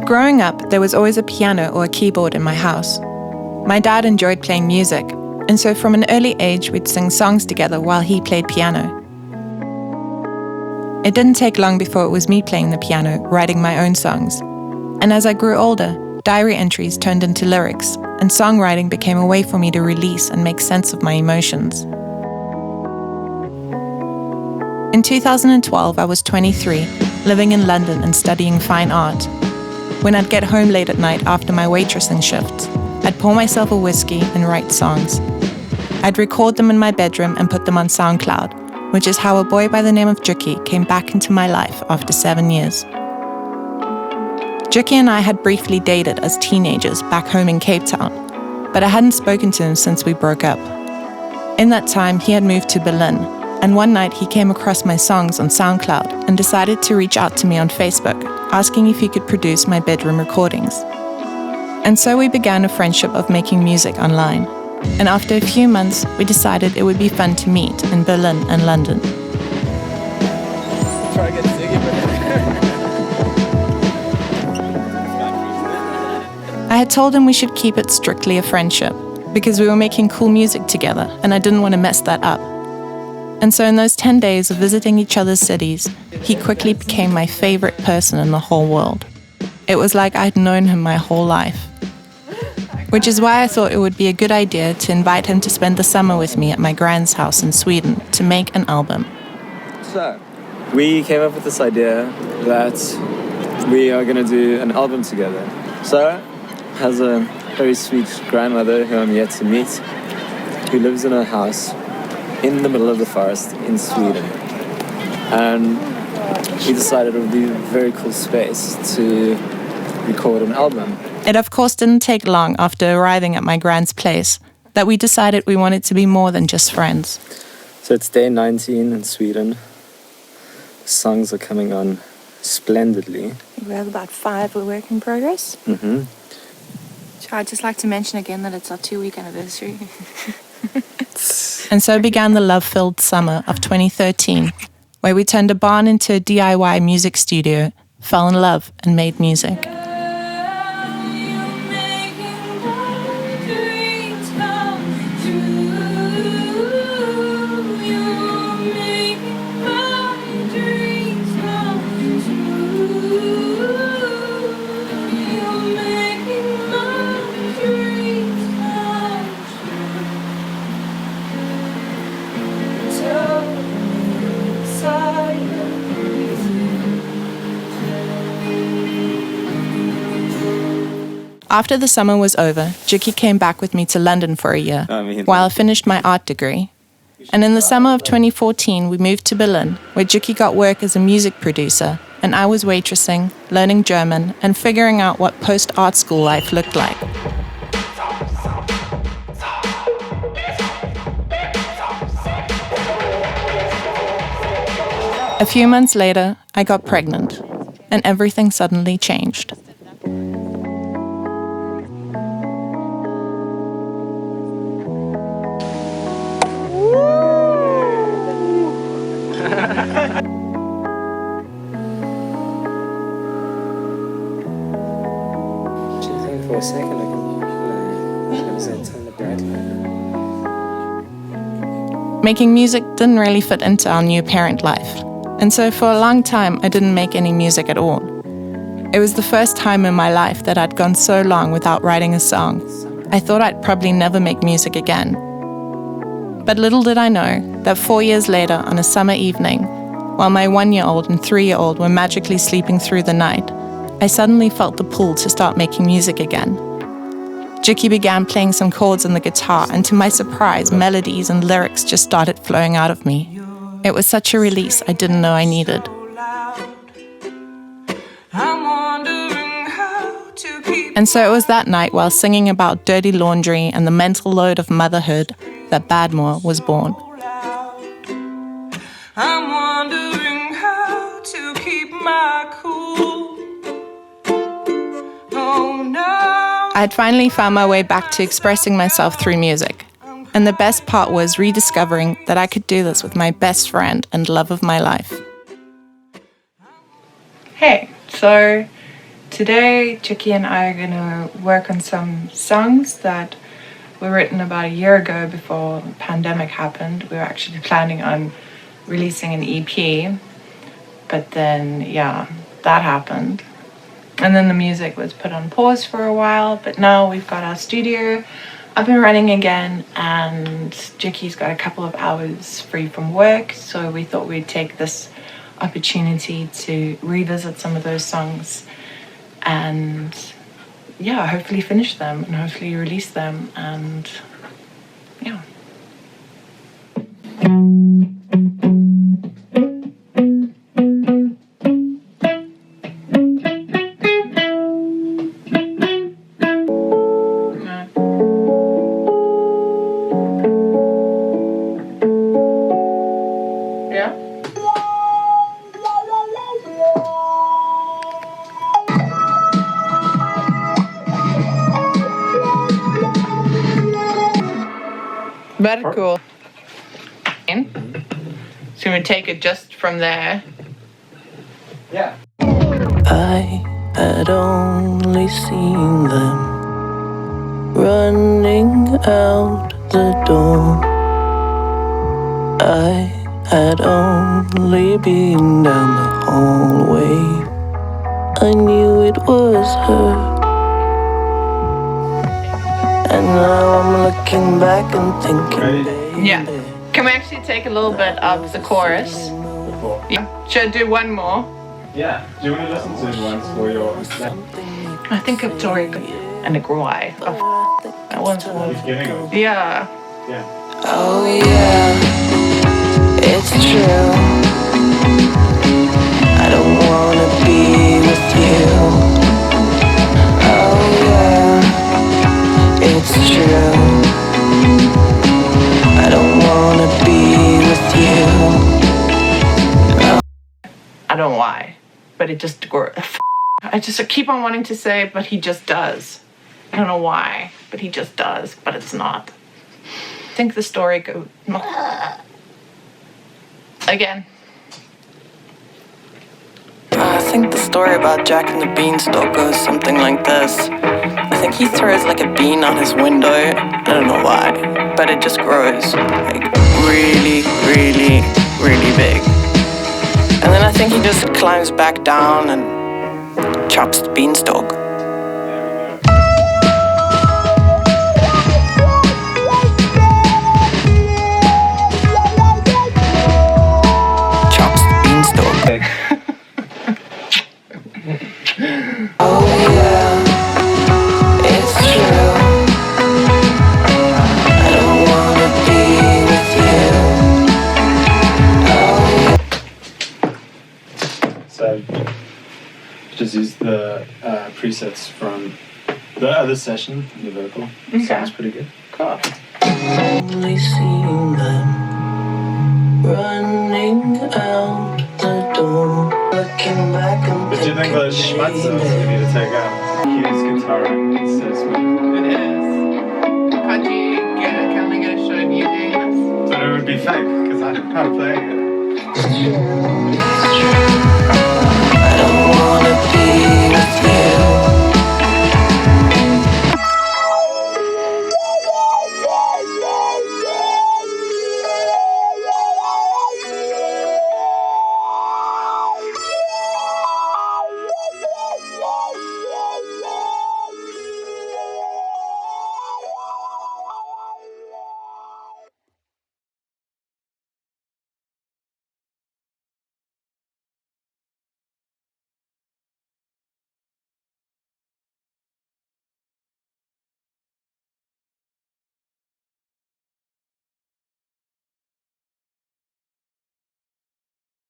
Growing up, there was always a piano or a keyboard in my house. My dad enjoyed playing music, and so from an early age we'd sing songs together while he played piano. It didn't take long before it was me playing the piano, writing my own songs. And as I grew older, diary entries turned into lyrics, and songwriting became a way for me to release and make sense of my emotions. In 2012, I was 23, living in London and studying fine art. When I'd get home late at night after my waitressing shifts, I'd pour myself a whiskey and write songs. I'd record them in my bedroom and put them on SoundCloud, which is how a boy by the name of Juki came back into my life after 7 years. Juki and I had briefly dated as teenagers back home in Cape Town, but I hadn't spoken to him since we broke up. In that time, he had moved to Berlin, and one night he came across my songs on SoundCloud and decided to reach out to me on Facebook, asking if he could produce my bedroom recordings. And so we began a friendship of making music online. And after a few months, we decided it would be fun to meet in Berlin and London. I had told him we should keep it strictly a friendship, because we were making cool music together and I didn't want to mess that up. And so in those 10 days of visiting each other's cities, he quickly became my favorite person in the whole world. It was like I'd known him my whole life. Which is why I thought it would be a good idea to invite him to spend the summer with me at my grand's house in Sweden to make an album. So, we came up with this idea that we are going to do an album together. Sarah has a very sweet grandmother who I'm yet to meet, who lives in a house in the middle of the forest in Sweden. And we decided it would be a very cool space to record an album. It of course didn't take long after arriving at my grand's place that we decided we wanted to be more than just friends. So it's day 19 in Sweden. The songs are coming on splendidly. We have about 5 work in progress. Mm-hmm. I'd just like to mention again that it's our 2-week anniversary. And so began the love-filled summer of 2013, where we turned a barn into a DIY music studio, fell in love and made music. After the summer was over, Juki came back with me to London for a year, while I finished my art degree. And in the summer of 2014, we moved to Berlin, where Juki got work as a music producer, and I was waitressing, learning German, and figuring out what post-art school life looked like. A few months later, I got pregnant, and everything suddenly changed. For a second, I can turn the bright light. Making music didn't really fit into our new parent life, and so for a long time I didn't make any music at all. It was the first time in my life that I'd gone so long without writing a song. I thought I'd probably never make music again. But little did I know that 4 years later, on a summer evening, while my 1-year-old and 3-year-old were magically sleeping through the night, I suddenly felt the pull to start making music again. Juki began playing some chords on the guitar, and to my surprise, melodies and lyrics just started flowing out of me. It was such a release I didn't know I needed. And so it was that night, while singing about dirty laundry and the mental load of motherhood, that BADMOR was born. I'm wondering how to keep my cool. Oh no. I had finally found my way back to expressing myself through music. And the best part was rediscovering that I could do this with my best friend and love of my life. Hey, so Today, Chicky and I are gonna work on some songs that were written about a year ago before the pandemic happened. We were actually planning on releasing an EP, but then, yeah, that happened. And then the music was put on pause for a while, but now we've got our studio up and running again, and Chicky's got a couple of hours free from work, so we thought we'd take this opportunity to revisit some of those songs and yeah, hopefully finish them and hopefully release them, and yeah. Very cool. So we take it just from there. Yeah. I had only seen them running out the door. I had only been down the hallway. I knew it was her. And now I'm looking back and thinking, baby. Yeah. Can we actually take a little bit of the chorus? Yeah. Should I do one more? Yeah. Do you want to listen to it once for your... I think it's Tori and a Gruai. Oh, that one's one. Yeah. Yeah. Oh yeah, it's true. I don't wanna be with you. Oh yeah, it's true. I don't wanna be with you. I don't know why, but it just... I keep on wanting to say, but he just does. I don't know why, but he just does, but it's not. I think the story goes... Again. I think the story about Jack and the Beanstalk goes something like this. I think he throws like a bean on his window. I don't know why, but it just grows like really, really, really big. And then I think he just climbs back down and chops the beanstalk. Chops the beanstalk. Oh yeah, it's true. I don't wanna be with you. So just use the presets from the other session, the vocal. Okay. Sounds pretty good. Cool. Only seen them running out the door. Looking back and But do you think those schmutzers we need to take out? Hughes guitaring instead of Smith. It is. Can I get a shot of you doing this? But it would be fake, because I can't play it. It's true.